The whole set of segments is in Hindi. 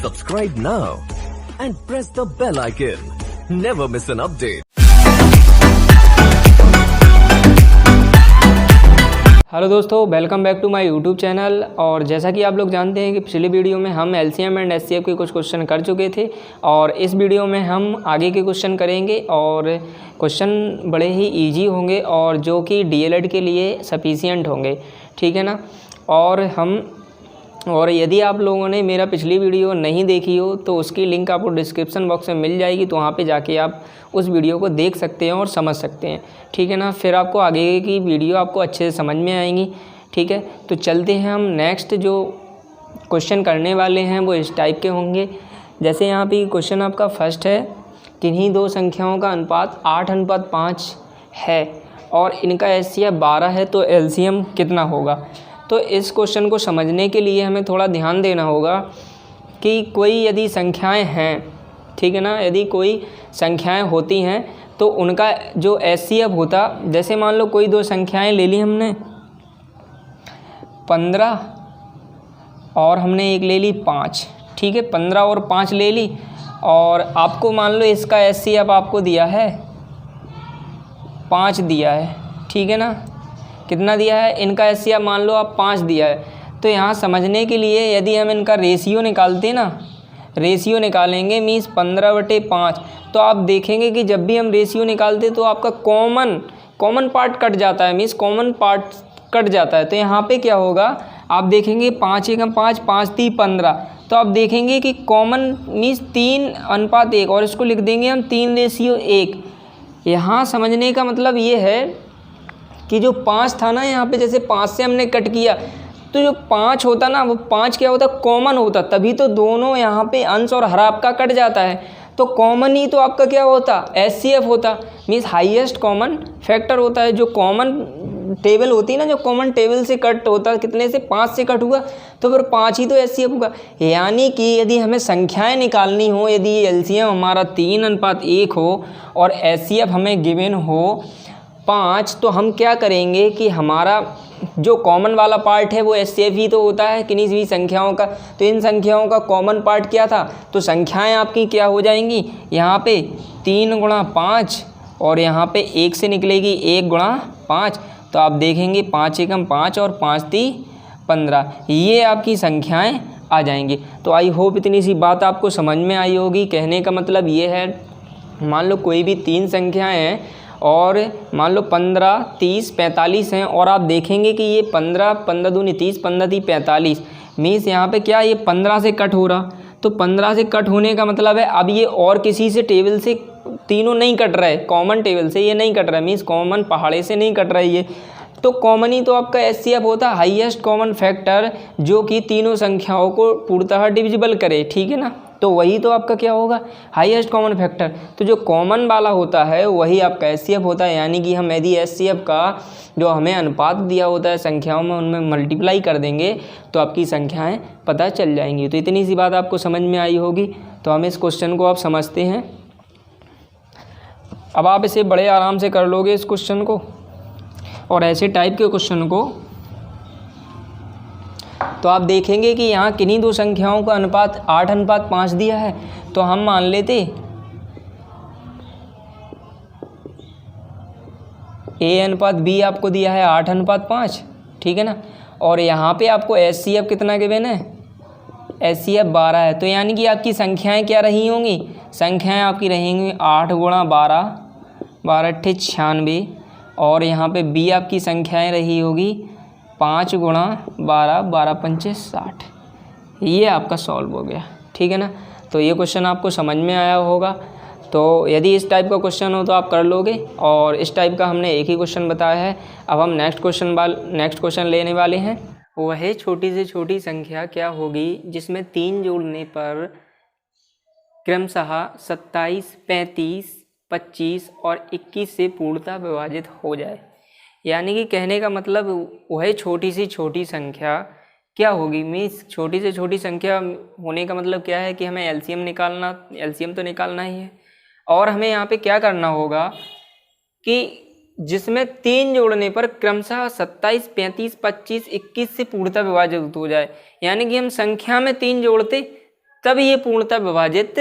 Subscribe now and press the bell icon. Never miss an update. Hello दोस्तों, welcome back to my YouTube channel. और जैसा कि आप लोग जानते हैं कि पिछले वीडियो में हम एलसीएम एंड एचसीएफ के कुछ क्वेश्चन कर चुके थे और इस वीडियो में हम आगे के क्वेश्चन करेंगे और क्वेश्चन बड़े ही इजी होंगे और जो कि डीएलएड के लिए सफिशिएंट होंगे, ठीक है ना। और यदि आप लोगों ने मेरा पिछली वीडियो नहीं देखी हो तो उसकी लिंक आपको डिस्क्रिप्शन बॉक्स में मिल जाएगी, तो वहाँ पे जाके आप उस वीडियो को देख सकते हैं और समझ सकते हैं, ठीक है ना। फिर आपको आगे की वीडियो आपको अच्छे से समझ में आएंगी, ठीक है। तो चलते हैं हम नेक्स्ट जो क्वेश्चन करने वाले हैं वो इस टाइप के होंगे। जैसे यहाँ पे क्वेश्चन आपका फर्स्ट है, किन्हीं दो संख्याओं का अनुपात 8:5 है और इनका एचसीएफ 12 है तो एलसीएम कितना होगा। तो इस क्वेश्चन को समझने के लिए हमें थोड़ा ध्यान देना होगा कि कोई यदि संख्याएं हैं, ठीक है ना, यदि कोई संख्याएं होती हैं तो उनका जो एचसीएफ होता, जैसे मान लो कोई दो संख्याएं ले ली हमने 15 और हमने एक ले ली 5, ठीक है। 15 और 5 ले ली और आपको मान लो इसका एचसीएफ आपको दिया है 5 दिया है, ठीक है ना। कितना दिया है, इनका एचसीएफ मान लो आप 5 दिया है। तो यहाँ समझने के लिए यदि हम इनका रेशियो निकालते ना, रेशियो निकालेंगे मीन्स 15/5, तो आप देखेंगे कि जब भी हम रेशियो निकालते तो आपका कॉमन पार्ट कट जाता है, मीन्स कॉमन पार्ट कट जाता है। तो यहाँ पे क्या होगा, आप देखेंगे 5 एकम 5, 5 3 15, तो आप देखेंगे कि कॉमन मीन्स 3:1 और इसको लिख देंगे हम 3:1। यहाँ समझने का मतलब ये है कि जो 5 था ना, यहाँ पे जैसे 5 से हमने कट किया तो जो 5 होता ना, वो 5 क्या होता, कॉमन होता, तभी तो दोनों यहाँ पे अंश और हर आपका कट जाता है। तो कॉमन ही तो आपका क्या होता, एचसीएफ होता, मीन्स हाईएस्ट कॉमन फैक्टर होता है। जो कॉमन टेबल होती है ना, जो कॉमन टेबल से कट होता है, कितने से 5 से कट हुआ तो फिर 5 ही तो एचसीएफ होगा। यानी कि यदि हमें संख्याएं निकालनी हो, यदि एलसीएम हमारा 3:1 हो और एचसीएफ हमें गिवन हो 5, तो हम क्या करेंगे कि हमारा जो कॉमन वाला पार्ट है वो एचसीएफ ही तो होता है किन्हीं भी संख्याओं का। तो इन संख्याओं का कॉमन पार्ट क्या था, तो संख्याएं आपकी क्या हो जाएंगी, यहाँ पे 3 × 5 और यहाँ पे 1 से निकलेगी 1 × 5। तो आप देखेंगे 5 एकम 5 और 5 3 15, ये आपकी संख्याएं आ जाएंगी। तो आई होप इतनी सी बात आपको समझ में आई होगी। कहने का मतलब ये है, मान लो कोई भी 3 संख्याएँ हैं और मान लो 15 30 45 हैं और आप देखेंगे कि ये 15 दूनी 30, 15 3 45, मीन्स यहाँ पे क्या, ये 15 से कट हो रहा। तो 15 से कट होने का मतलब है अब ये और किसी से टेबल से तीनों नहीं कट रहा है, कॉमन टेबल से ये नहीं कट रहा है, मीन्स कॉमन पहाड़े से नहीं कट रहा है ये। तो कॉमन ही तो आपका एचसीएफ होता, हाईएस्ट कॉमन फैक्टर, जो कि तीनों संख्याओं को पूर्णतः डिविजिबल करे, ठीक है ना। तो वही तो आपका क्या होगा, हाईएस्ट कॉमन फैक्टर। तो जो कॉमन वाला होता है वही आपका एचसीएफ होता है। यानी कि हम यदि एचसीएफ का जो हमें अनुपात दिया होता है संख्याओं में, उनमें मल्टीप्लाई कर देंगे तो आपकी संख्याएं पता चल जाएंगी। तो इतनी सी बात आपको समझ में आई होगी। तो हम इस क्वेश्चन को आप समझते हैं। अब आप इसे बड़े आराम से कर लोगे इस क्वेश्चन को, और ऐसे टाइप के क्वेश्चन को तो आप देखेंगे कि यहाँ किन्हीं दो संख्याओं का अनुपात 8:5 दिया है। तो हम मान लेते A/B आपको दिया है 8:5, ठीक है ना। और यहाँ पे आपको एचसीएफ कितना गिवन है, एचसीएफ 12 है। तो यानी कि आपकी संख्याएं क्या रही होंगी, संख्याएं आपकी रहेंगी 8 × 12, 12 × 96, और यहाँ पे B आपकी संख्याएं रही होगी 5 × 12, 12 × 5 60। ये आपका सॉल्व हो गया, ठीक है ना। तो ये क्वेश्चन आपको समझ में आया होगा। तो यदि इस टाइप का क्वेश्चन हो तो आप कर लोगे, और इस टाइप का हमने एक ही क्वेश्चन बताया है। अब हम नेक्स्ट क्वेश्चन लेने वाले हैं। वह छोटी से छोटी संख्या क्या होगी जिसमें 3 जोड़ने पर क्रमशः 27, 35, 25 और 21 से पूर्णतः विभाजित हो जाए। यानी कि कहने का मतलब वह छोटी से छोटी संख्या क्या होगी, मीन्स छोटी से छोटी संख्या होने का मतलब क्या है कि हमें एलसीएम तो निकालना ही है, और हमें यहाँ पे क्या करना होगा कि जिसमें 3 जोड़ने पर क्रमशः 27, 35, 25, 21 से पूर्णतः विभाजित हो जाए। यानी कि हम संख्या में 3 जोड़ते तब ये पूर्णतः विभाजित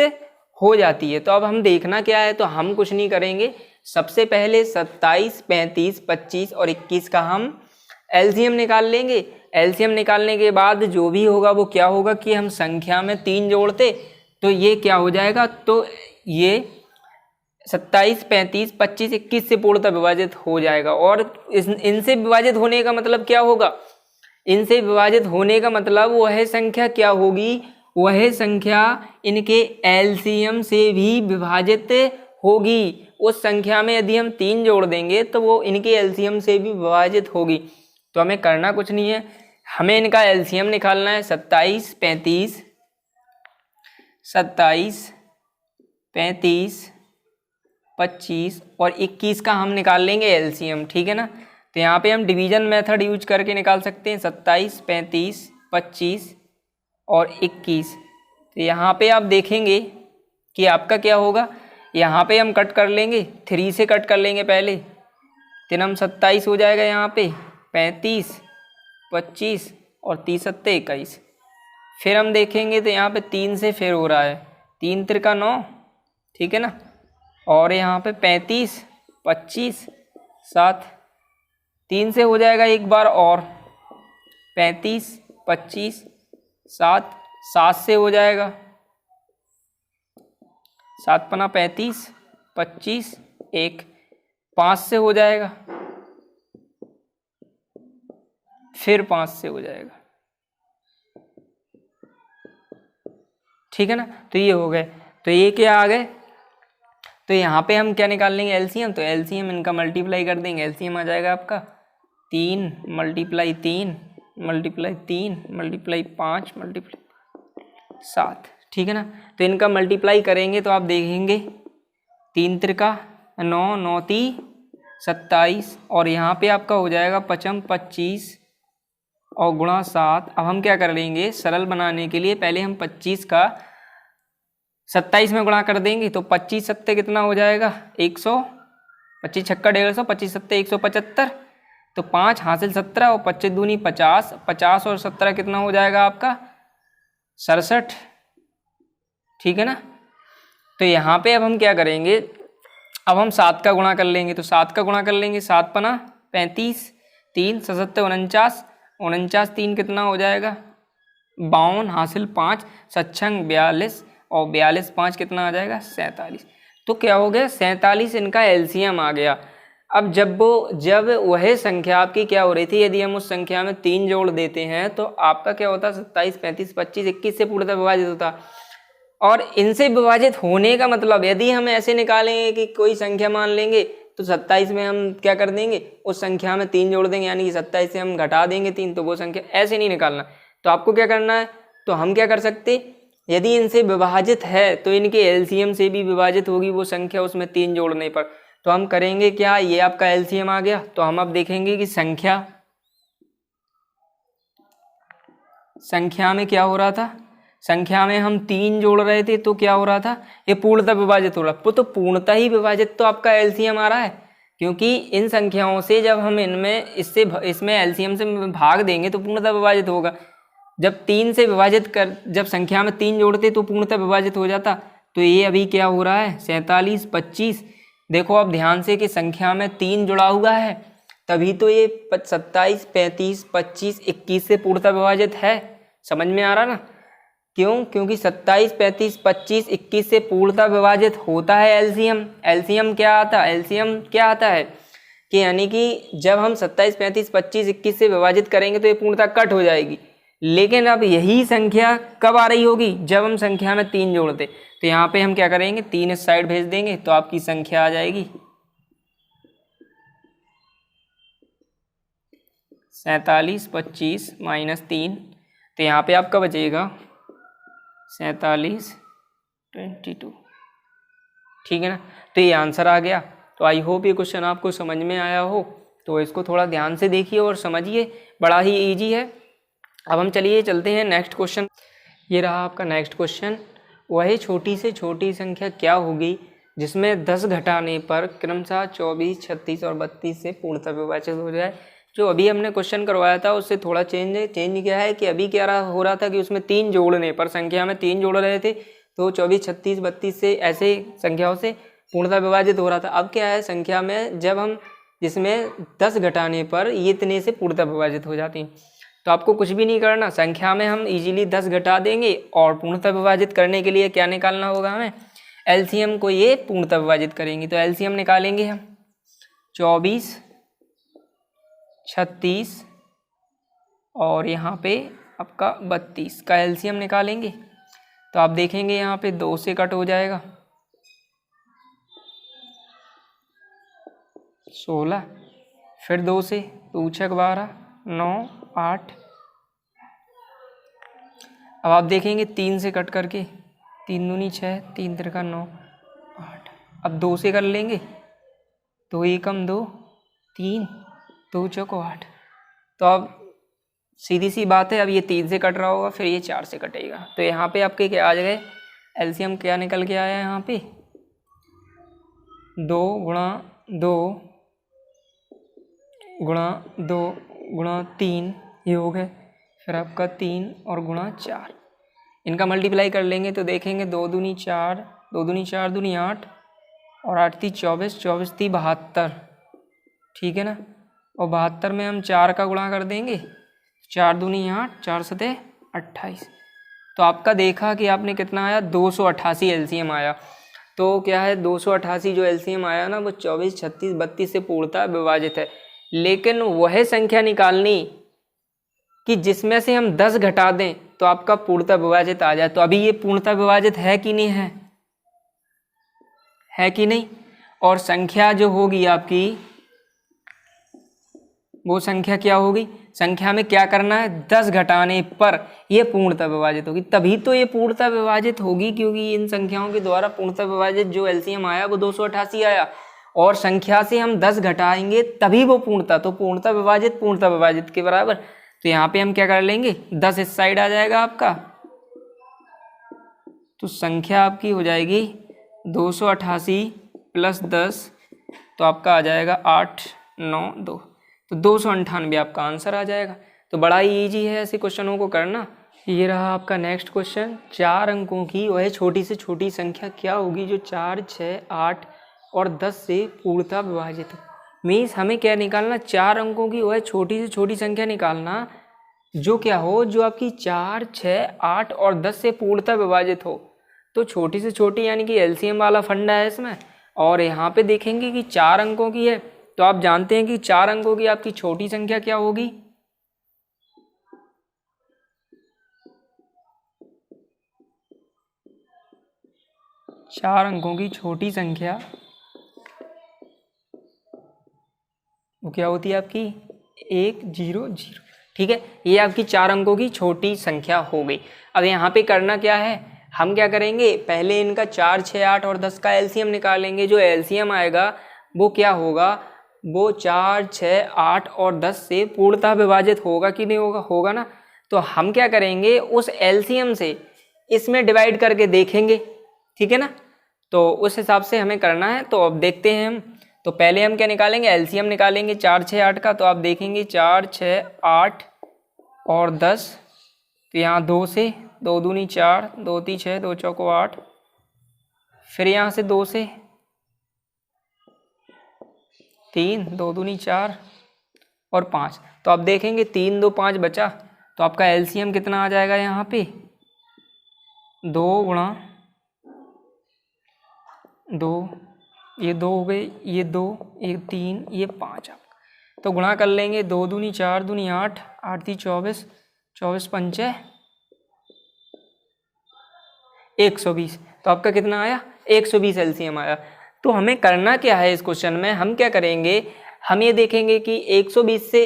हो जाती है। तो अब हम देखना क्या है, तो हम कुछ नहीं करेंगे, सबसे पहले 27, 35, 25 और 21 का हम एलसीएम निकाल लेंगे। एलसीएम निकालने के बाद जो भी होगा वो क्या होगा कि हम संख्या में 3 जोड़ते तो ये क्या हो जाएगा, तो ये 27, 35, 25, 21 से पूर्णतः विभाजित हो जाएगा। और इनसे विभाजित होने का मतलब क्या होगा, इनसे विभाजित होने का मतलब वह संख्या क्या होगी, वह संख्या इनके एलसीएम से भी विभाजित होगी। उस संख्या में यदि हम 3 जोड़ देंगे तो वो इनके एलसीएम से भी विभाजित होगी। तो हमें करना कुछ नहीं है, हमें इनका एलसीएम निकालना है। 27, 35, 25 और 21 का हम निकाल लेंगे एलसीएम, ठीक है ना। तो यहाँ पे हम डिवीजन मेथड यूज करके निकाल सकते हैं 27, 35, 25 और 21। तो यहाँ पे आप देखेंगे कि आपका क्या होगा, यहाँ पे हम कट कर लेंगे, 3 से कट कर लेंगे पहले, 3 27 हो जाएगा, यहाँ पे 35, 25 और 30 सत्ते 21। फिर हम देखेंगे तो यहाँ पे 3 से फिर हो रहा है, 3 त्रिका 9, ठीक है ना। और यहाँ पे 35, 25, 7, 3 से हो जाएगा एक बार और 35, 25, 7, 7 से हो जाएगा 7 पना 35, 25, 1, 5 से हो जाएगा, फिर 5 से हो जाएगा, ठीक है ना। तो ये हो गए, तो ये क्या आ गए, तो यहाँ पे हम क्या निकाल लेंगे एलसीएम, तो एलसीएम इनका मल्टीप्लाई कर देंगे, एलसीएम आ जाएगा आपका 3 × 3 × 3 × 5 × 7, ठीक है ना। तो इनका मल्टीप्लाई करेंगे तो आप देखेंगे 3 त्रिका 9, 9 × 3 27 और यहाँ पे आपका हो जाएगा 55, 25 और गुणा 7। अब हम क्या कर लेंगे, सरल बनाने के लिए पहले हम 25 का 27 में गुणा कर देंगे, तो 25 सत्ते कितना हो जाएगा 100, 25 छक्का 150, 25 सत्ते 175, तो 5 हासिल 17 और 25 दूनी 50, 50 और 17 कितना हो जाएगा आपका 67, ठीक है ना। तो यहाँ पे अब हम क्या करेंगे, अब हम 7 का गुणा कर लेंगे, तो 7 का गुणा कर लेंगे, 7 पना 35, 3 7 49, 49 3 कितना हो जाएगा 52, हासिल 5, सत्संग 42 और 42 5 कितना आ जाएगा 47। तो क्या हो गया 47 इनका एलसीएम आ गया। अब जब वह संख्या आपकी क्या हो रही थी, यदि हम उस संख्या में 3 जोड़ देते हैं तो आपका क्या होता 27, 35, 25, 21 से पूर्णतः विभाजित होता। और इनसे विभाजित होने का मतलब यदि हम ऐसे निकालेंगे कि कोई संख्या मान लेंगे तो 27 में हम क्या कर देंगे उस संख्या में 3 जोड़ देंगे, यानी कि 27 से हम घटा देंगे 3, तो वो संख्या ऐसे नहीं निकालना। तो आपको क्या करना है, तो हम क्या कर सकते, यदि इनसे विभाजित है तो इनके एलसीएम से भी विभाजित होगी वो संख्या उसमें 3 जोड़ने पर। तो हम करेंगे क्या, ये आपका एलसीएम आ गया, तो हम अब देखेंगे कि संख्या में क्या हो रहा था, संख्या में हम 3 जोड़ रहे थे तो क्या हो रहा था, ये पूर्णतः विभाजित हो रहा, तो पूर्णतः ही विभाजित तो आपका एलसीएम आ रहा है, क्योंकि इन संख्याओं से जब हम इसमें एलसीएम से भाग देंगे तो पूर्णतः विभाजित होगा। जब 3 से विभाजित कर, जब संख्या में 3 जोड़ते तो पूर्णतः विभाजित हो जाता। तो ये अभी क्या हो रहा है 47, 25, देखो आप ध्यान से कि संख्या में 3 जुड़ा हुआ है, तभी तो ये 27, 35, 25, 21 से पूर्णतः विभाजित है। समझ में आ रहा ना, क्यों, क्योंकि 27, 35, 25, 21 से पूर्णतः विभाजित होता है एलसीएम। एलसीएम क्या आता है कि यानी कि जब हम 27, 35, 25, 21 से विभाजित करेंगे तो ये पूर्णतः कट हो जाएगी। लेकिन अब यही संख्या कब आ रही होगी, जब हम संख्या में 3 जोड़ते। तो यहाँ पे हम क्या करेंगे 3 इस साइड भेज देंगे तो आपकी संख्या आ जाएगी 47, 25 - 3, तो यहाँ पे आपका बचेगा 47, 22, ठीक है ना। तो ये आंसर आ गया। तो आई होप ये क्वेश्चन आपको समझ में आया हो, तो इसको थोड़ा ध्यान से देखिए और समझिए, बड़ा ही इजी है। अब हम चलते हैं नेक्स्ट क्वेश्चन। ये रहा आपका नेक्स्ट क्वेश्चन। वह छोटी से छोटी संख्या क्या होगी जिसमें 10 घटाने पर क्रमशः 24, 36 और 32 से पूर्णतः विभाजित हो जाए। जो अभी हमने क्वेश्चन करवाया था उससे थोड़ा चेंज क्या है कि अभी क्या हो रहा था कि उसमें 3 जोड़ने पर संख्या में 3 जोड़ रहे थे, तो 24, 36, 32 से ऐसे संख्याओं से पूर्णतः विभाजित हो रहा था। अब क्या है संख्या में जब हम जिसमें 10 घटाने पर ये इतने से पूर्णतः विभाजित हो जाती हैं। तो आपको कुछ भी नहीं करना, संख्या में हम इजीली 10 घटा देंगे और पूर्णतः विभाजित करने के लिए क्या निकालना होगा हमें, एलसीएम को ये पूर्णतः विभाजित करेंगे। तो एलसीएम निकालेंगे हम 24, 36 और यहाँ पे आपका 32 का एलसीएम निकालेंगे। तो आप देखेंगे यहाँ पे 2 से कट हो जाएगा 16, फिर 2 से 2 छक 12, 9, 8। अब आप देखेंगे 3 से कट करके 3 दूनी 6, 3 तिरका 9, 8। अब 2 से कर लेंगे 2 एकम 2, 3, 2 चौको 8। तो अब सीधी सी बात है, अब ये 3 से कट रहा होगा, फिर ये 4 से कटेगा। तो यहाँ पे आपके क्या आ गए, एलसीएम क्या निकल के आया यहाँ पे 2 गुणा 2 गुणा 2 गुणा 3 ये हो गए, फिर आपका 3 और गुणा 4। इनका मल्टीप्लाई कर लेंगे तो देखेंगे 2 दूनी 4, 2 दूनी 4 दूनी 8 और 8 थी 24, 24 थी 72, ठीक है ना। और 72 में हम 4 का गुणा कर देंगे, 4 दूनी 8, 4 सते 28। तो आपका देखा कि आपने कितना आया 288 एलसीएम आया। तो क्या है 288 जो एलसीएम आया ना वो 24, 36, 32 से पूर्णतः विभाजित है। लेकिन वह संख्या निकालनी कि जिसमें से हम 10 घटा दें तो आपका पूर्णतः विभाजित आ जाए। तो अभी ये पूर्णतः विभाजित है कि नहीं है कि नहीं। और संख्या जो होगी आपकी वो संख्या क्या होगी, संख्या में क्या करना है 10 घटाने पर ये पूर्णतः विभाजित होगी। तभी तो ये पूर्णतः विभाजित होगी क्योंकि इन संख्याओं के द्वारा पूर्णतः विभाजित जो एलसीएम आया वो 288 आया और संख्या से हम 10 घटाएंगे तभी वो पूर्णतः, तो पूर्णतः विभाजित के बराबर। तो यहाँ पे हम क्या कर लेंगे 10 इस साइड आ जाएगा आपका, तो संख्या आपकी हो जाएगी 288 प्लस 10, तो आपका आ जाएगा 8, 9, 2, तो 298 आपका आंसर आ जाएगा। तो बड़ा ही ईजी है ऐसे क्वेश्चनों को करना। ये रहा आपका नेक्स्ट क्वेश्चन, 4 अंकों की वह छोटी से छोटी संख्या क्या होगी जो 4, 6, 8 और 10 से पूर्णतः विभाजित हो। मीन्स हमें क्या निकालना, 4 अंकों की वह छोटी से छोटी संख्या निकालना जो क्या हो, जो आपकी 4, 6, 8 और 10 से पूर्णतः विभाजित हो। तो छोटी से छोटी यानी कि एलसीएम वाला फंडा है इसमें। और यहाँ पे देखेंगे कि 4 अंकों की है, तो आप जानते हैं कि 4 अंकों की आपकी छोटी संख्या क्या होगी, चार अंकों की छोटी संख्या वो क्या होती है आपकी 1, 0, 0, ठीक है। ये आपकी 4 अंकों की छोटी संख्या हो गई। अब यहाँ पे करना क्या है, हम क्या करेंगे पहले इनका 4, 6, 8 और 10 का एलसीएम निकालेंगे। जो एलसीएम आएगा वो क्या होगा, वो 4, 6, 8 और 10 से पूर्णतः विभाजित होगा कि नहीं होगा, होगा ना। तो हम क्या करेंगे उस एलसीएम से इसमें डिवाइड करके देखेंगे, ठीक है ना। तो उस हिसाब से हमें करना है। तो अब देखते हैं हम, तो पहले हम क्या निकालेंगे, एलसीएम निकालेंगे 4, 6, 8 का। तो आप देखेंगे 4, 6, 8 और 10, तो यहाँ 2 से 2 दूनी 4, 2 ती 6, 2 चौको 8, फिर यहाँ से 2 से 3, 2 दूनी 4 और 5। तो आप देखेंगे 3, 2, 5 बचा, तो आपका एलसीएम कितना आ जाएगा यहाँ पे 2 गुणा 2, ये 2 हो गए, ये 2, ये 3, ये 5 आपका। तो गुणा कर लेंगे 2 दूनी 4 दूनी 8, 8 ती 24, 24 पंचे 120। तो आपका कितना आया 120 एलसीएम आया। तो हमें करना क्या है इस क्वेश्चन में, हम क्या करेंगे, हम ये देखेंगे कि 120 से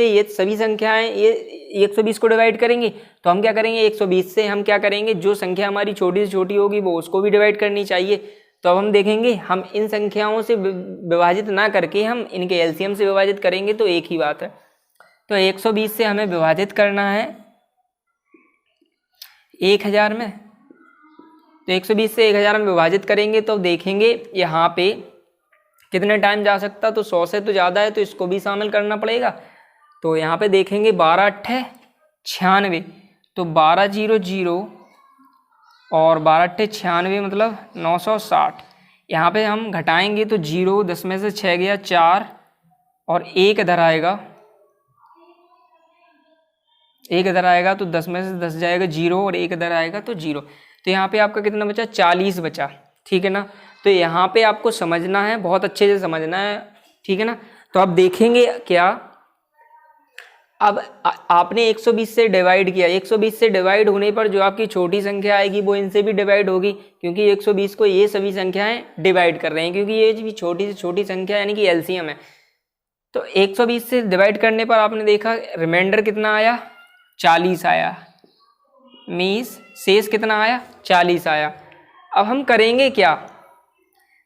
ये सभी संख्याएं ये 120 को डिवाइड करेंगे। तो हम क्या करेंगे 120 से हम क्या करेंगे, जो संख्या हमारी छोटी से छोटी होगी वो उसको भी डिवाइड करनी चाहिए। तो अब हम देखेंगे हम इन संख्याओं से विभाजित ना करके हम इनके एलसीएम से विभाजित करेंगे, तो एक ही बात है। तो 120 से हमें विभाजित करना है 1000 में। तो 120 से 1000 में विभाजित करेंगे तो देखेंगे यहाँ पे कितने टाइम जा सकता, तो 100 से तो ज़्यादा है तो इसको भी शामिल करना पड़ेगा। तो यहाँ पे देखेंगे 12 अट्ठे 96, तो 12 0 0 और 12 अट्ठे 96 मतलब 960। यहाँ पे हम घटाएंगे तो 0, 10 में से 6 गया 4 और 1 इधर आएगा, 1 इधर आएगा तो 10 में से 10 जाएगा 0 और 1 इधर आएगा तो 0। तो यहाँ पे आपका कितना बचा? 40 बचा, ठीक है ना। तो यहाँ पे आपको समझना है, बहुत अच्छे से समझना है, ठीक है ना। तो आप देखेंगे क्या, अब आपने 120 से डिवाइड किया, 120 से डिवाइड होने पर जो आपकी छोटी संख्या आएगी वो इनसे भी डिवाइड होगी, क्योंकि 120 को ये सभी संख्याएं डिवाइड कर रहे हैं, क्योंकि ये भी छोटी से छोटी संख्या यानी कि एलसीएम है। तो 120 से डिवाइड करने पर आपने देखा रिमाइंडर कितना आया? 40 आया, मीन्स शेष कितना आया? 40 आया। अब हम करेंगे क्या,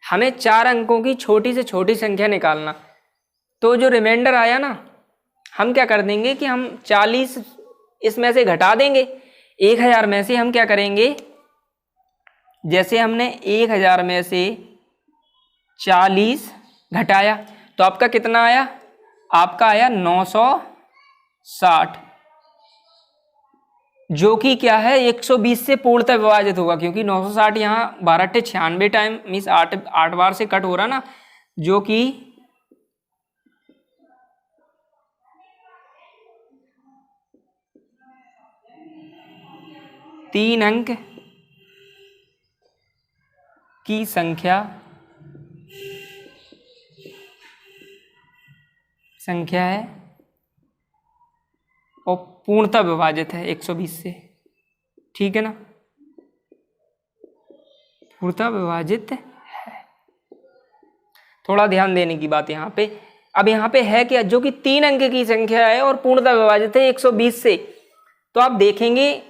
हमें 4 अंकों की छोटी से छोटी संख्या निकालना। तो जो रिमाइंडर आया ना, हम क्या कर देंगे कि हम 40 इसमें से घटा देंगे। 1000 में से हम क्या करेंगे, जैसे हमने 1000 में से 40 घटाया तो आपका कितना आया? आपका आया 960, जो कि क्या है 120 से पूर्णतः विभाजित होगा, क्योंकि 960 यहाँ 12 अट्ठे 96 टाइम मीन्स 8 बार से कट हो रहा ना, जो कि 3 अंक की संख्या है और पूर्णतः विभाजित है 120 से, ठीक है ना, पूर्णतः विभाजित है। थोड़ा ध्यान देने की बात यहाँ पे, अब यहाँ पे है क्या, जो कि 3 अंक की संख्या है और पूर्णतः विभाजित है 120 से। तो आप देखेंगे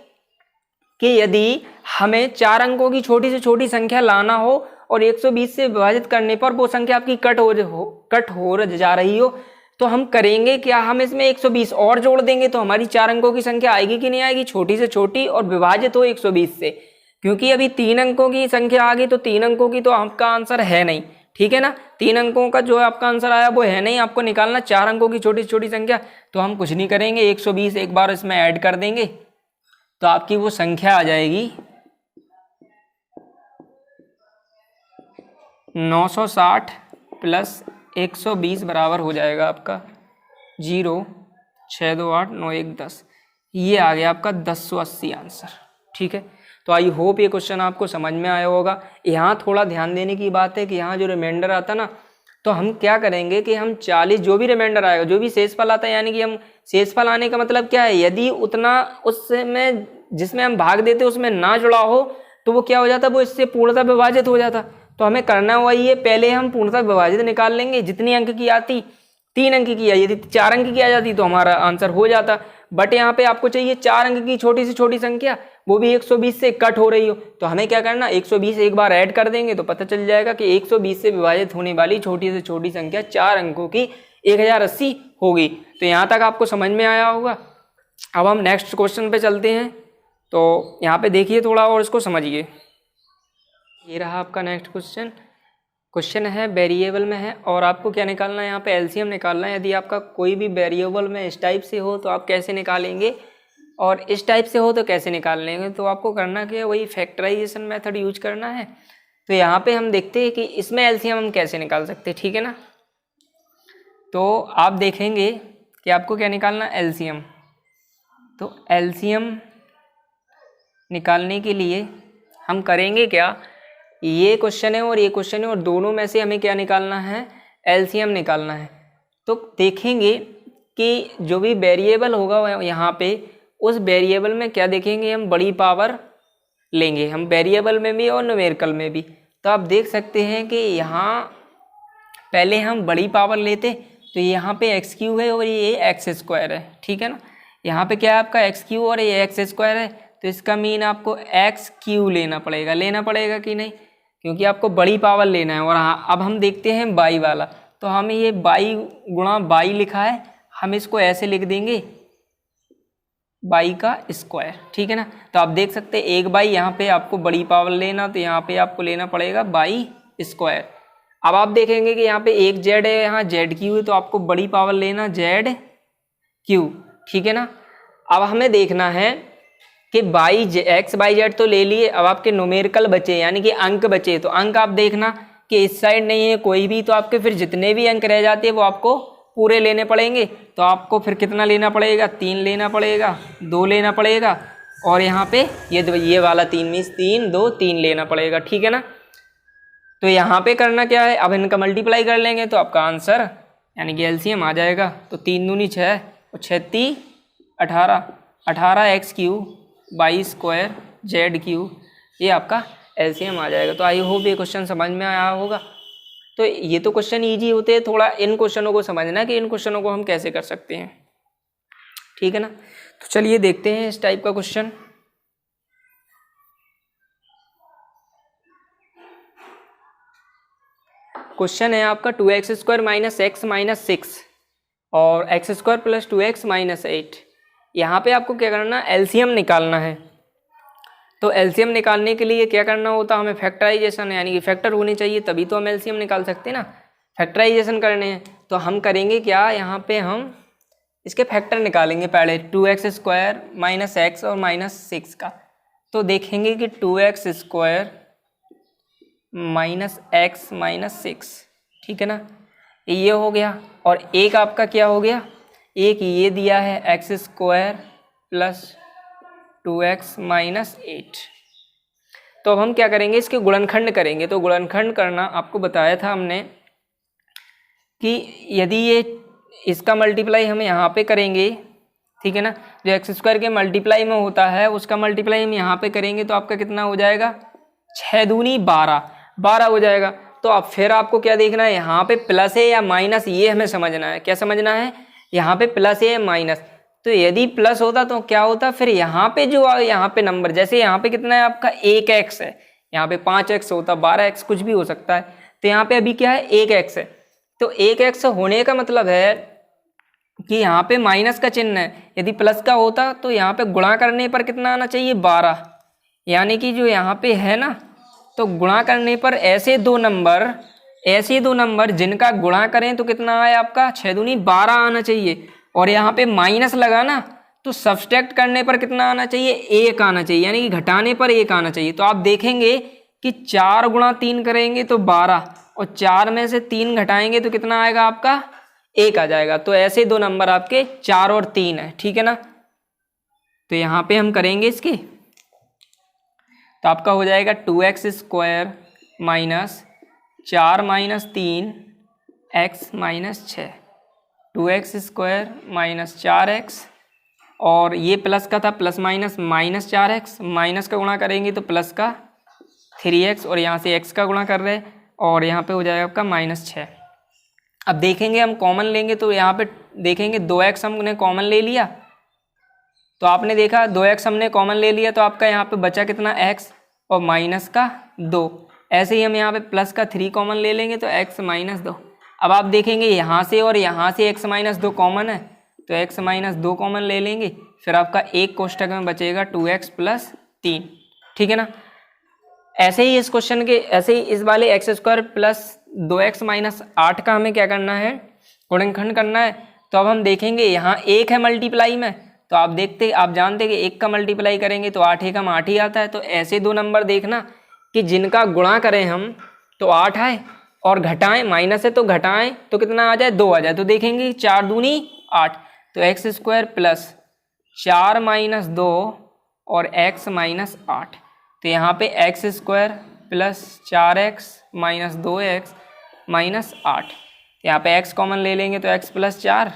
कि यदि हमें 4 अंकों की छोटी से छोटी संख्या लाना हो और 120 से विभाजित करने पर वो संख्या आपकी कट हो जा रही हो, तो हम करेंगे क्या, हम इसमें 120 और जोड़ देंगे तो हमारी 4 अंकों की संख्या आएगी कि नहीं आएगी? छोटी से छोटी और विभाजित हो 120 से, क्योंकि अभी 3 अंकों की संख्या आ गई तो 3 अंकों की तो आपका आंसर है नहीं, ठीक है ना। 3 अंकों का जो आपका आंसर आया वो है नहीं, आपको निकालना 4 अंकों की छोटी से छोटी संख्या। तो हम कुछ नहीं करेंगे, 120 एक बार इसमें ऐड कर देंगे तो आपकी वो संख्या आ जाएगी 960 प्लस 120 बराबर हो जाएगा आपका 0 6 2 8 9 1 10। ये आ गया आपका 1080 आंसर, ठीक है। तो आई होप ये क्वेश्चन आपको समझ में आया होगा। यहाँ थोड़ा ध्यान देने की बात है कि यहाँ जो रिमाइंडर आता ना, तो हम क्या करेंगे कि हम 40 जो भी रिमाइंडर आएगा, जो भी शेषफल आता है, यानी कि हम शेषफल आने का मतलब क्या है, यदि उतना उसमें जिसमें हम भाग देते उसमें ना जुड़ा हो तो वो क्या हो जाता, वो इससे पूर्णतः विभाजित हो जाता। तो हमें करना वही है, पहले हम पूर्णतः विभाजित निकाल लेंगे, जितनी अंक की आती, 3 अंक की आई, यदि 4 अंक की आ जाती तो हमारा आंसर हो जाता। बट यहाँ पे आपको चाहिए 4 अंक की छोटी से छोटी संख्या, वो भी 120 से कट हो रही हो। तो हमें क्या करना, 120 एक बार ऐड कर देंगे तो पता चल जाएगा कि 120 से विभाजित होने वाली छोटी से छोटी संख्या 4 अंकों की 1080 होगी। तो यहाँ तक आपको समझ में आया होगा। अब हम नेक्स्ट क्वेश्चन पे चलते हैं। तो यहाँ पे देखिए थोड़ा और इसको समझिए। ये रहा आपका नेक्स्ट क्वेश्चन है वेरिएबल में है और आपको क्या निकालना है, यहाँ पे एलसीएम निकालना है। यदि आपका कोई भी वेरिएबल में इस टाइप से हो तो आप कैसे निकालेंगे और इस टाइप से हो तो कैसे निकाल लेंगे। तो आपको करना क्या है, वही फैक्टराइजेशन मेथड यूज करना है। तो यहाँ पे हम देखते हैं कि इसमें एलसीएम हम कैसे निकाल सकते हैं, ठीक है ना। तो आप देखेंगे कि आपको क्या निकालना, एलसीएम। तो एलसीएम निकालने के लिए हम करेंगे क्या, ये क्वेश्चन है और ये क्वेश्चन है और दोनों में से हमें क्या निकालना है, एलसीएम निकालना है। तो देखेंगे कि जो भी वेरिएबल होगा यहाँ पे, उस वेरिएबल में क्या देखेंगे, हम बड़ी पावर लेंगे, हम वेरिएबल में भी और न्यूमेरिकल में भी। तो आप देख सकते हैं कि यहाँ पहले हम बड़ी पावर लेते तो यहाँ पे एक्स क्यू है और ये एक्स स्क्वायर है, ठीक है ना। यहाँ पे क्या है आपका एक्स क्यू और ये एक्स स्क्वायर है, तो इसका मीन आपको एक्स क्यू लेना पड़ेगा कि नहीं, क्योंकि आपको बड़ी पावर लेना है। और हाँ, अब हम देखते हैं बाई वाला। तो हमें ये बाई गुणा बाई लिखा है, हम इसको ऐसे लिख देंगे बाई का स्क्वायर, ठीक है ना। तो आप देख सकते हैं एक बाई, यहाँ पे आपको बड़ी पावर लेना तो यहाँ पे आपको लेना पड़ेगा बाई स्क्वायर। अब आप देखेंगे कि यहाँ पे एक जेड है, यहाँ जेड क्यू है, तो आपको बड़ी पावर लेना जेड क्यू, ठीक है ना। अब हमें देखना है कि एक्स वाई जेड तो ले लिए, अब आपके न्यूमेरिकल बचे यानी कि अंक बचे। तो अंक आप देखना कि इस साइड नहीं है कोई भी, तो आपके फिर जितने भी अंक रह जाते हैं वो आपको पूरे लेने पड़ेंगे। तो आपको फिर कितना लेना पड़ेगा, 3 लेना पड़ेगा, 2 लेना पड़ेगा, और यहाँ पे ये वाला 3 मीन्स 3 2 3 लेना पड़ेगा, ठीक है ना। तो यहाँ पे करना क्या है, अब इनका मल्टीप्लाई कर लेंगे तो आपका आंसर यानी कि एलसीएम आ जाएगा। तो 3 दूनी 6 और 6 3 18, 18 x Q by square Z Q, ये आपका एलसीएम आ जाएगा। तो आई होप ये क्वेश्चन समझ में आया होगा। तो ये तो क्वेश्चन इजी होते हैं, थोड़ा इन क्वेश्चनों को समझना कि इन क्वेश्चनों को हम कैसे कर सकते हैं, ठीक है ना। तो चलिए देखते हैं इस टाइप का क्वेश्चन। क्वेश्चन है आपका 2x² माइनस एक्स माइनस 6 और x² प्लस 2x माइनस 8। यहाँ पे आपको क्या करना है, एलसीएम निकालना है। तो एलसीएम निकालने के लिए क्या करना होता है, हमें फैक्टराइजेशन यानी कि फैक्टर होनी चाहिए, तभी तो हम एलसीएम निकाल सकते हैं ना। फैक्टराइजेशन करने हैं तो हम करेंगे क्या, यहाँ पे हम इसके फैक्टर निकालेंगे पहले 2x² माइनस एक्स और माइनस 6 का। तो देखेंगे कि 2x² माइनस एक्स माइनस 6, ठीक है ना, ये हो गया। और एक आपका क्या हो गया, एक ये दिया है x² प्लस 2x माइनस 8। तो अब हम क्या करेंगे, इसके गुणनखंड करेंगे। तो गुणनखंड करना आपको बताया था हमने कि यदि ये इसका मल्टीप्लाई हम यहाँ पे करेंगे, ठीक है ना, जो x² के मल्टीप्लाई में होता है उसका मल्टीप्लाई हम यहाँ पे करेंगे तो आपका कितना हो जाएगा, 6 दूनी 12 हो जाएगा। तो अब फिर आपको क्या देखना है, यहाँ पे प्लस है या माइनस, ये हमें समझना है। क्या समझना है, यहाँ पे प्लस है या माइनस। तो यदि प्लस होता तो क्या होता, फिर यहाँ पे जो यहाँ पे नंबर, जैसे यहाँ पे कितना है आपका 1x है, यहाँ पे 5x होता, 12x कुछ भी हो सकता है। तो यहाँ पे अभी क्या है 1x है। तो 1x होने का मतलब है कि यहाँ पे माइनस का चिन्ह है। यदि प्लस का होता तो यहाँ पे गुणा करने पर कितना आना चाहिए, 12। यानी कि जो यहाँ पे है ना, तो गुणा करने पर ऐसे दो नंबर जिनका गुणा करें तो कितना आए आपका, 6 दूनी 12 आना चाहिए। और यहाँ पे माइनस लगा ना, तो सब्सट्रैक्ट करने पर कितना आना चाहिए, 1 आना चाहिए, यानी कि घटाने पर 1 आना चाहिए। तो आप देखेंगे कि 4 गुणा 3 करेंगे तो 12, और 4 में से 3 घटाएंगे तो कितना आएगा आपका, 1 आ जाएगा। तो ऐसे दो नंबर आपके 4 और 3 है, ठीक है ना। तो यहाँ पे हम करेंगे इसके, तो आपका हो जाएगा 2x² minus 4 minus 3 x minus 6, 2x² minus 4x, और ये प्लस का था, plus minus minus 4x, minus का गुणा करेंगे तो प्लस का 3x, और यहाँ से x का गुणा कर रहे हैं, और यहाँ पे हो जाएगा आपका माइनस 6। अब देखेंगे हम कॉमन लेंगे तो यहाँ पे देखेंगे 2x हमने कॉमन ले लिया। तो आपने देखा 2x हमने कॉमन ले लिया, तो आपका यहाँ पे बचा कितना, x और माइनस का 2। ऐसे ही हम यहाँ पे प्लस का 3 कॉमन ले लेंगे तो x माइनस 2। अब आप देखेंगे यहाँ से और यहाँ से x माइनस 2 कॉमन है, तो x माइनस 2 कॉमन ले लेंगे, फिर आपका एक कोष्ठक में बचेगा 2x प्लस 3, ठीक है ना। ऐसे ही इस क्वेश्चन के, ऐसे ही इस वाले x² प्लस 2x माइनस 8 का हमें क्या करना है, गुणनखंड करना है। तो अब हम देखेंगे यहाँ 1 है मल्टीप्लाई में, तो आप जानते कि 1 का मल्टीप्लाई करेंगे तो 8 एकम 8 ही आता है। तो ऐसे दो नंबर देखना कि जिनका गुणा करें हम तो 8 आए, और घटाएं, माइनस है तो घटाएं तो कितना आ जाए, 2 आ जाए। तो देखेंगे 4 दूनी 8, तो x² प्लस 4 माइनस 2 और x माइनस 8। तो यहाँ पे x² plus 4x minus 2x minus 8, यहाँ पे x कॉमन ले लेंगे तो x प्लस 4,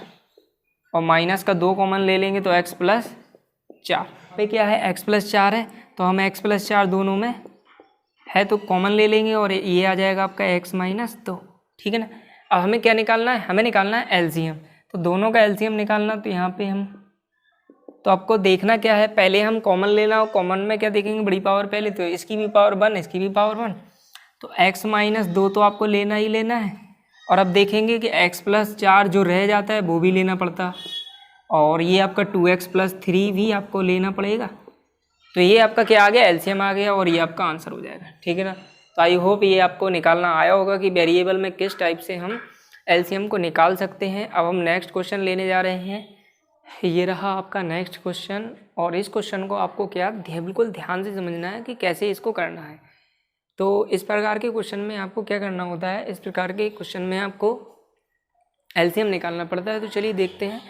और माइनस का 2 कॉमन ले लेंगे तो x प्लस 4। पे क्या है, x प्लस 4 है, तो हम x प्लस 4 दोनों में है तो कॉमन ले लेंगे, और ये आ जाएगा आपका x माइनस 2, ठीक है ना। अब हमें क्या निकालना है, हमें निकालना है एलसीएम। तो दोनों का एलसीएम निकालना, तो यहाँ पे हम, तो आपको देखना क्या है, पहले हम कॉमन लेना, और कॉमन में क्या देखेंगे, बड़ी पावर पहले, तो इसकी भी पावर 1, इसकी भी पावर 1, तो x माइनस 2 तो आपको लेना ही लेना है। और अब देखेंगे कि x प्लस 4 जो रह जाता है वो भी लेना पड़ता, और ये आपका 2x प्लस 3 भी आपको लेना पड़ेगा। तो ये आपका क्या आ गया, एलसीएम आ गया, और ये आपका आंसर हो जाएगा, ठीक है ना। तो आई होप ये आपको निकालना आया होगा कि वेरिएबल में किस टाइप से हम एलसीएम को निकाल सकते हैं। अब हम नेक्स्ट क्वेश्चन लेने जा रहे हैं ये रहा आपका नेक्स्ट क्वेश्चन, और इस क्वेश्चन को आपको क्या बिल्कुल ध्यान से समझना है कि कैसे इसको करना है। तो इस प्रकार के क्वेश्चन में आपको क्या करना होता है, इस प्रकार के क्वेश्चन में आपको एलसीएम निकालना पड़ता है। तो चलिए देखते हैं।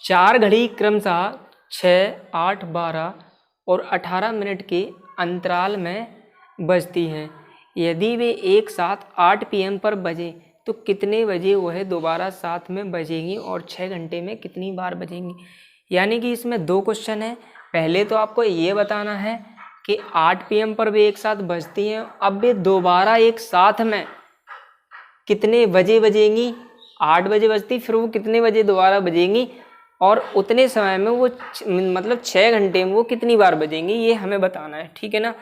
4 घड़ी क्रमशः 6, 8, 12 और 18 मिनट के अंतराल में बजती हैं। यदि वे एक साथ 8 PM पर बजे तो कितने बजे वह दोबारा साथ में बजेंगी और 6 घंटे में कितनी बार बजेंगी। यानी कि इसमें 2 क्वेश्चन हैं। पहले तो आपको ये बताना है कि 8 PM पर वे एक साथ बजती हैं, अब वे दोबारा एक साथ में कितने बजे बजेंगी। 8 बजे बजती, फिर वो कितने बजे दोबारा बजेंगी, और उतने समय में वो मतलब 6 घंटे में वो कितनी बार बजेंगी, ये हमें बताना है। ठीक है ना।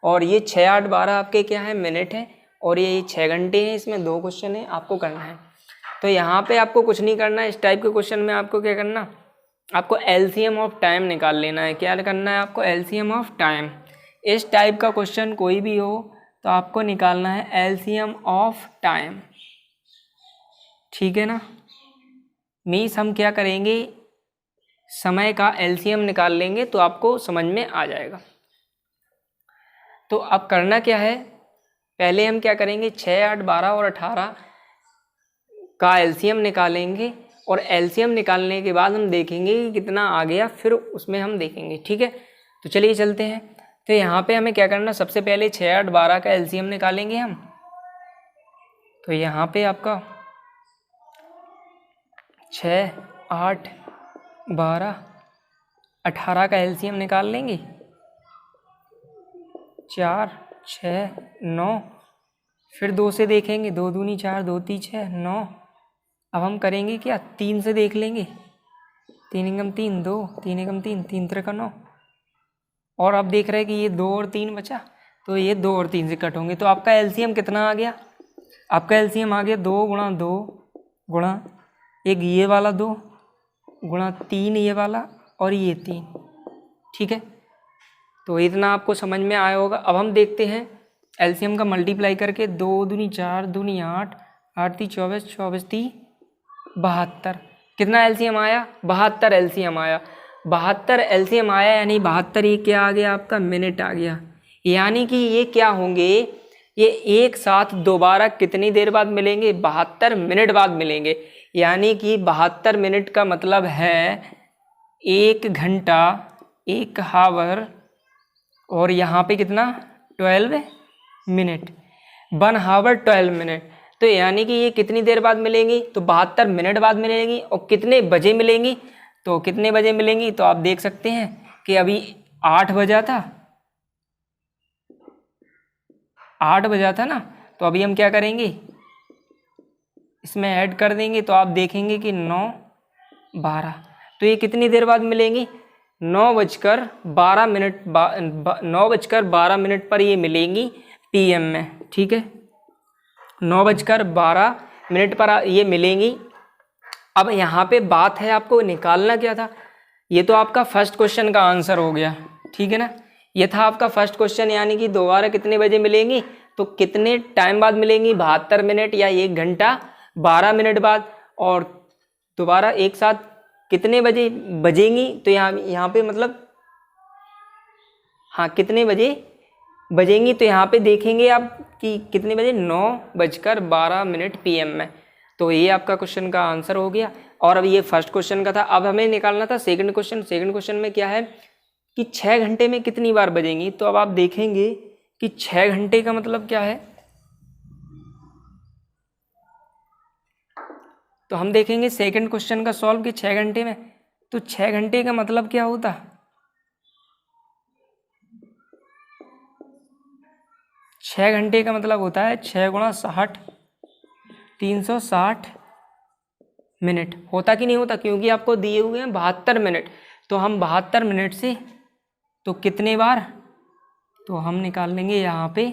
और ये 6, 8, 12 आपके क्या है, मिनट है, और ये 6 घंटे हैं। इसमें 2 क्वेश्चन है, आपको करना है। तो यहाँ पे आपको कुछ नहीं करना है। इस टाइप के क्वेश्चन में आपको क्या करना, आपको एलसीएम ऑफ टाइम निकाल लेना है। क्या करना है आपको, एलसीएम ऑफ टाइम। इस टाइप का क्वेश्चन कोई भी हो तो आपको निकालना है एलसीएम ऑफ टाइम। ठीक है ना। मीन्स हम क्या करेंगे, समय का एलसीएम निकाल लेंगे तो आपको समझ में आ जाएगा। तो अब करना क्या है, पहले हम क्या करेंगे, 6, 8, 12 और 18 का एलसीएम निकालेंगे, और एलसीएम निकालने के बाद हम देखेंगे कि कितना आ गया, फिर उसमें हम देखेंगे। ठीक है। तो चलिए चलते हैं। तो यहाँ पे हमें क्या करना, सबसे पहले 6, 8, 12 का एलसीएम निकालेंगे हम। तो यहाँ पे आपका 6, 8, 12, 18 का एलसीएम निकाल लेंगे। 4, 6, 9, फिर 2 से देखेंगे, 2 दूनी 4, 2 तीन 6, 9। अब हम करेंगे क्या, 3 से देख लेंगे, 3 एकम 3, 2, 3 एकम 3, 3 त्रिका 9। और अब देख रहे हैं कि ये 2 और 3 बचा, तो ये 2 और 3 से कट होंगे। तो आपका एलसीएम कितना आ गया, आपका एलसीएम आ गया 2 गुणा 2 गुणा एक ये वाला 2 गुणा 3 ये वाला और ये 3। ठीक है। तो इतना आपको समझ में आया होगा। अब हम देखते हैं एलसीएम का मल्टीप्लाई करके, 2 दूनी 4, दूनी 8, 8 ती 24, 24 ती 72। कितना एलसीएम आया, 72 एलसीएम आया। 72 एलसीएम आया, यानी 72 ये क्या आ गया आपका, मिनट आ गया। यानी कि ये क्या होंगे, ये एक साथ दोबारा कितनी देर बाद मिलेंगे, 72 मिनट बाद मिलेंगे। यानी कि 72 मिनट का मतलब है 1 घंटा, 1 हावर, और यहाँ पे कितना 12 मिनट, 1 हावर 12 मिनट। तो यानी कि ये कितनी देर बाद मिलेंगी, तो 72 मिनट बाद मिलेंगी। और कितने बजे मिलेंगी, तो कितने बजे मिलेंगी, तो आप देख सकते हैं कि अभी 8 बजा था, 8 बजा था ना। तो अभी हम क्या करेंगे, इसमें ऐड कर देंगे, तो आप देखेंगे कि 9, 12। तो ये कितनी देर बाद मिलेंगी, 9:12 मिनट, 9:12 मिनट पर ये मिलेंगी पीएम में। ठीक है, 9:12 मिनट पर ये मिलेंगी। अब यहाँ पे बात है, आपको निकालना क्या था, ये तो आपका फर्स्ट क्वेश्चन का आंसर हो गया। ठीक है ना, ये था आपका फर्स्ट क्वेश्चन, यानी कि दोबारा कितने बजे मिलेंगी, तो कितने टाइम बाद मिलेंगी, 72 मिनट या 1 घंटा 12 मिनट बाद, और दोबारा एक साथ कितने बजे बजेंगी। तो यहाँ पे मतलब हाँ, कितने बजे बजेंगी, तो यहाँ पे देखेंगे आप कि कितने बजे, 9:12 मिनट पीएम में। तो ये आपका क्वेश्चन का आंसर हो गया। और अब ये फर्स्ट क्वेश्चन का था। अब हमें निकालना था सेकंड क्वेश्चन। सेकंड क्वेश्चन में क्या है कि 6 घंटे में कितनी बार बजेंगी। तो अब आप देखेंगे कि 6 घंटे का मतलब क्या है, तो हम देखेंगे सेकंड क्वेश्चन का सॉल्व कि 6 घंटे में, तो 6 घंटे का मतलब क्या होता, 6 घंटे का मतलब होता है 6 गुणा 60, 360 मिनट। होता कि नहीं होता, क्योंकि आपको दिए हुए हैं 72 मिनट। तो हम 72 मिनट से तो कितने बार, तो हम निकाल लेंगे यहाँ पे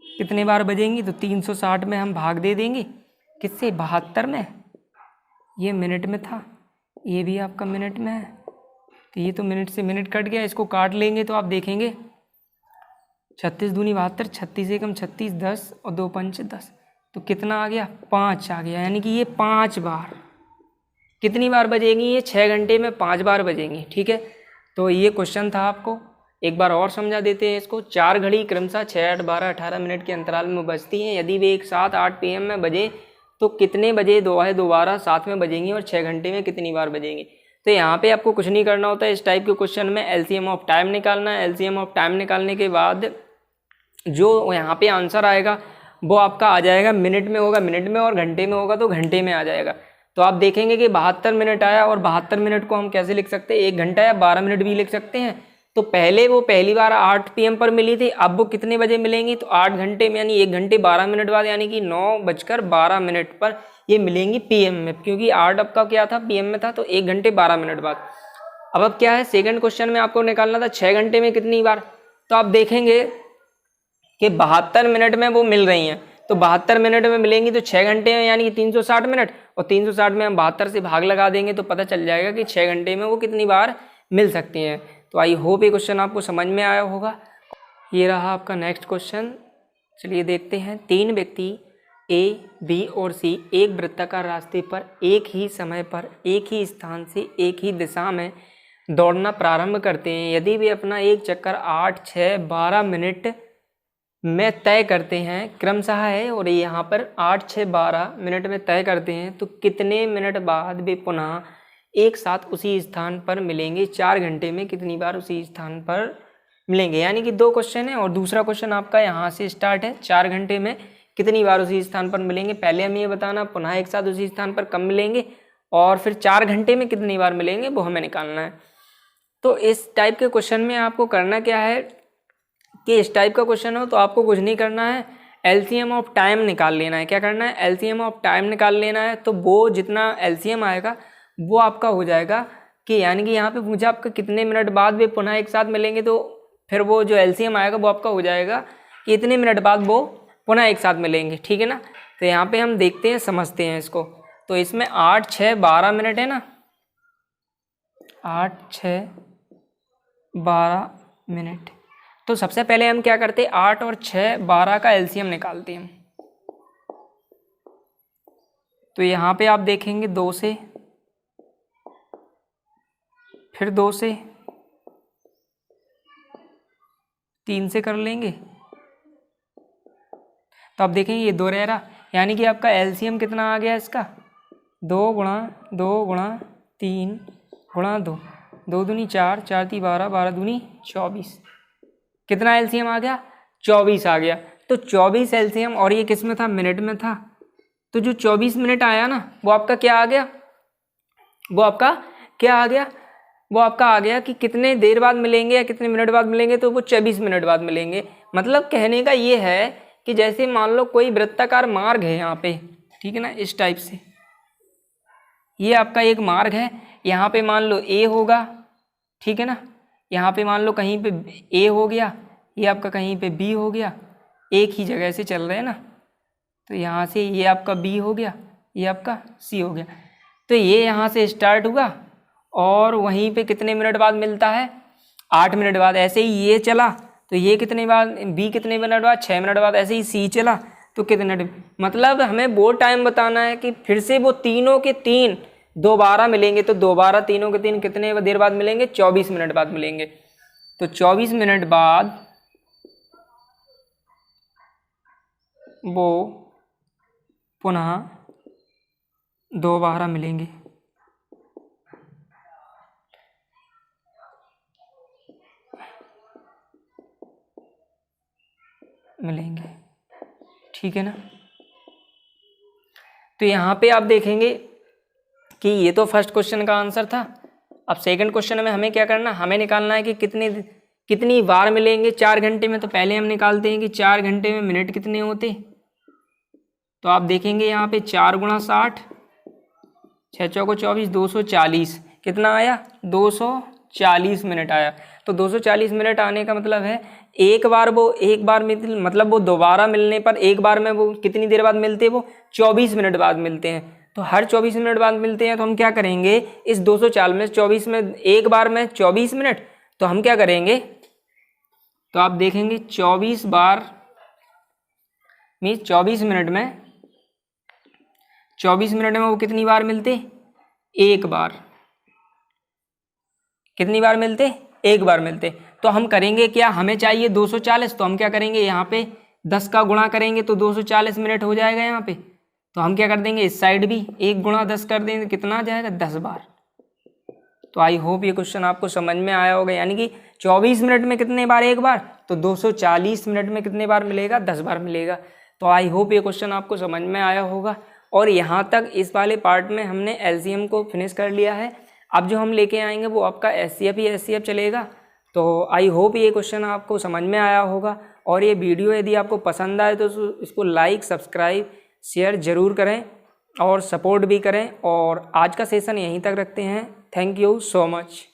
कितने बार बजेंगी, तो 360 में हम भाग दे देंगे, किससे, 72 में। ये मिनट में था, ये भी आपका मिनट में है, तो ये तो मिनट से मिनट कट गया, इसको काट लेंगे तो आप देखेंगे 36 दूनी 72, 36 एकम 36, 10 और 2 पंच 10। तो कितना आ गया, 5 आ गया। यानी कि ये 5 बार कितनी बार बजेंगी ये? 6 घंटे में 5 बार बजेंगी। ठीक है, तो ये क्वेश्चन था। आपको एक बार और समझा देते हैं इसको। 4 घड़ी क्रमशः 6, 8, 12, 18 मिनट के अंतराल में बजती हैं। यदि वे एक साथ 8 PM में बजे तो कितने बजे दोबारा साथ में बजेंगी और 6 घंटे में कितनी बार बजेंगी? तो यहाँ पे आपको कुछ नहीं करना होता है। इस टाइप के क्वेश्चन में LCM ऑफ टाइम निकालना है। LCM ऑफ टाइम निकालने के बाद जो यहाँ पे आंसर आएगा वो आपका आ जाएगा, मिनट में होगा मिनट में, और घंटे में होगा तो घंटे में आ जाएगा। तो आप देखेंगे कि 72 मिनट आया, और 72 मिनट को हम कैसे लिख सकते हैं? 1 घंटा या 12 मिनट भी लिख सकते हैं। तो पहले वो पहली बार 8 PM पर मिली थी, अब वो कितने बजे मिलेंगी? तो 8 घंटे में, यानी 1 घंटे 12 मिनट बाद, यानी कि 9:12 पर ये मिलेंगी PM में, क्योंकि 8 आपका क्या था? PM में था, तो 1 घंटे 12 मिनट बाद। अब क्या है, सेकंड क्वेश्चन में आपको निकालना था 6 घंटे में कितनी बार। तो आप देखेंगे कि 72 मिनट में वो मिल रही हैं, तो 72 मिनट में मिलेंगी तो 6 घंटे में यानी कि 360 मिनट, और 360 में हम 72 से भाग लगा देंगे तो पता चल जाएगा कि 6 घंटे में वो कितनी बार मिल सकती हैं। तो आई होप ये क्वेश्चन आपको समझ में आया होगा। ये रहा आपका नेक्स्ट क्वेश्चन। चलिए देखते हैं। 3 व्यक्ति A, B और C एक वृत्ताकार रास्ते पर एक ही समय पर एक ही स्थान से एक ही दिशा में दौड़ना प्रारंभ करते हैं। यदि वे अपना एक चक्कर 8, 6, 12 मिनट में तय करते हैं, क्रमशः है, और यहाँ पर 8, 6, 12 मिनट में तय करते हैं, तो कितने मिनट बाद वे पुनः एक साथ उसी स्थान पर मिलेंगे? 4 घंटे में कितनी बार उसी स्थान पर मिलेंगे? यानी कि 2 क्वेश्चन है, और दूसरा क्वेश्चन आपका यहाँ से स्टार्ट है। 4 घंटे में कितनी बार उसी स्थान पर मिलेंगे, पहले हमें ये बताना, पुनः एक साथ उसी स्थान पर कब मिलेंगे, और फिर 4 घंटे में कितनी बार मिलेंगे वो हमें निकालना है। तो इस टाइप के क्वेश्चन में आपको करना क्या है कि इस टाइप का क्वेश्चन हो तो आपको कुछ नहीं करना है, LCM ऑफ टाइम निकाल लेना है। क्या करना है? LCM ऑफ टाइम निकाल लेना है। तो वो जितना LCM आएगा वो आपका हो जाएगा कि, यानी कि यहाँ पे पूछा आपका कितने मिनट बाद वे पुनः एक साथ मिलेंगे, तो फिर वो जो LCM आएगा वो आपका हो जाएगा कि इतने मिनट बाद वो पुनः एक साथ मिलेंगे। ठीक है ना? तो यहाँ पे हम देखते हैं, समझते हैं इसको। तो इसमें 8, 6, 12 मिनट है ना, 8, 6, 12 मिनट। तो सबसे पहले हम क्या करते हैं? 8 और 6, 12 का LCM निकालते हैं। तो यहाँ पे आप देखेंगे 2 से, फिर 2 से, 3 से कर लेंगे, तो आप देखेंगे ये 2 रह रहा, यानी कि आपका LCM कितना आ गया इसका? 2 गुणा 2 गुणा 3 गुणा 2, 2 दूनी 4, 4 ती 12, 12 दूनी 24। कितना LCM आ गया? 24 आ गया। तो 24 LCM, और ये किस में था? मिनट में था। तो जो 24 मिनट आया ना, वो आपका क्या आ गया? वो आपका क्या आ गया? वो आपका आ गया कि कितने देर बाद मिलेंगे या कितने मिनट बाद मिलेंगे, तो वो 24 मिनट बाद मिलेंगे। मतलब कहने का ये है कि जैसे मान लो कोई वृत्ताकार मार्ग है यहाँ पे, ठीक है ना, इस टाइप से ये आपका एक मार्ग है। यहाँ पे मान लो A होगा, ठीक है ना, यहाँ पे मान लो कहीं पे A हो गया, ये आपका कहीं पे B हो गया, एक ही जगह से चल रहे हैं ना। तो यहाँ से ये आपका B हो गया, ये आपका C हो गया। तो ये यहाँ से स्टार्ट हुआ और वहीं पे कितने मिनट बाद मिलता है? 8 मिनट बाद। ऐसे ही ये चला तो ये कितने बाद, B कितने मिनट बाद? 6 मिनट बाद। ऐसे ही C चला तो कितने, मतलब हमें वो टाइम बताना है कि फिर से वो तीनों के तीन दोबारा मिलेंगे। तो दोबारा तीनों के तीन कितने देर बाद मिलेंगे? 24 मिनट बाद मिलेंगे। तो 24 मिनट बाद वो पुनः दोबारा मिलेंगे। ठीक है ना। तो यहाँ पे आप देखेंगे कि ये तो फर्स्ट क्वेश्चन का आंसर था। अब सेकंड क्वेश्चन में हमें क्या करना, हमें निकालना है कि कितनी बार मिलेंगे 4 घंटे में। तो पहले हम निकालते हैं कि 4 घंटे में मिनट कितने होते। तो आप देखेंगे यहाँ पे 4 गुणा 60, 6 चौको 24, 240 कितना आया? 240 मिनट आया। तो 240 मिनट आने का मतलब है एक बार मतलब वो दोबारा मिलने पर एक बार में वो कितनी देर बाद मिलते हैं? वो 24 मिनट बाद मिलते हैं। तो हर 24 मिनट बाद मिलते हैं। तो हम क्या करेंगे, इस 240 में 24 में एक बार में 24 मिनट, तो हम क्या करेंगे, तो आप देखेंगे 24 बार मीन्स 24 मिनट में वो कितनी बार मिलते? एक बार। कितनी बार मिलते? एक बार मिलते। तो हम करेंगे क्या, हमें चाहिए 240, तो हम क्या करेंगे, यहाँ पे 10 का गुणा करेंगे तो 240 मिनट हो जाएगा यहाँ पे। तो हम क्या कर देंगे, इस साइड भी 1 गुणा 10 कर देंगे, कितना आ जाएगा, 10 बार। तो आई होप ये क्वेश्चन आपको समझ में आया होगा। यानी कि 24 मिनट में कितने बार, एक बार, तो 240 मिनट में कितने बार मिलेगा, 10 बार मिलेगा। तो आई होप ये क्वेश्चन आपको समझ में आया होगा। और यहाँ तक इस वाले पार्ट में हमने एलसीएम को फिनिश कर लिया है। अब जो हम लेके आएंगे वो आपका एचसीएफ ही एचसीएफ चलेगा। तो आई होप ये क्वेश्चन आपको समझ में आया होगा। और ये वीडियो यदि आपको पसंद आए तो इसको लाइक, सब्सक्राइब, शेयर ज़रूर करें और सपोर्ट भी करें। और आज का सेशन यहीं तक रखते हैं। Thank you so much.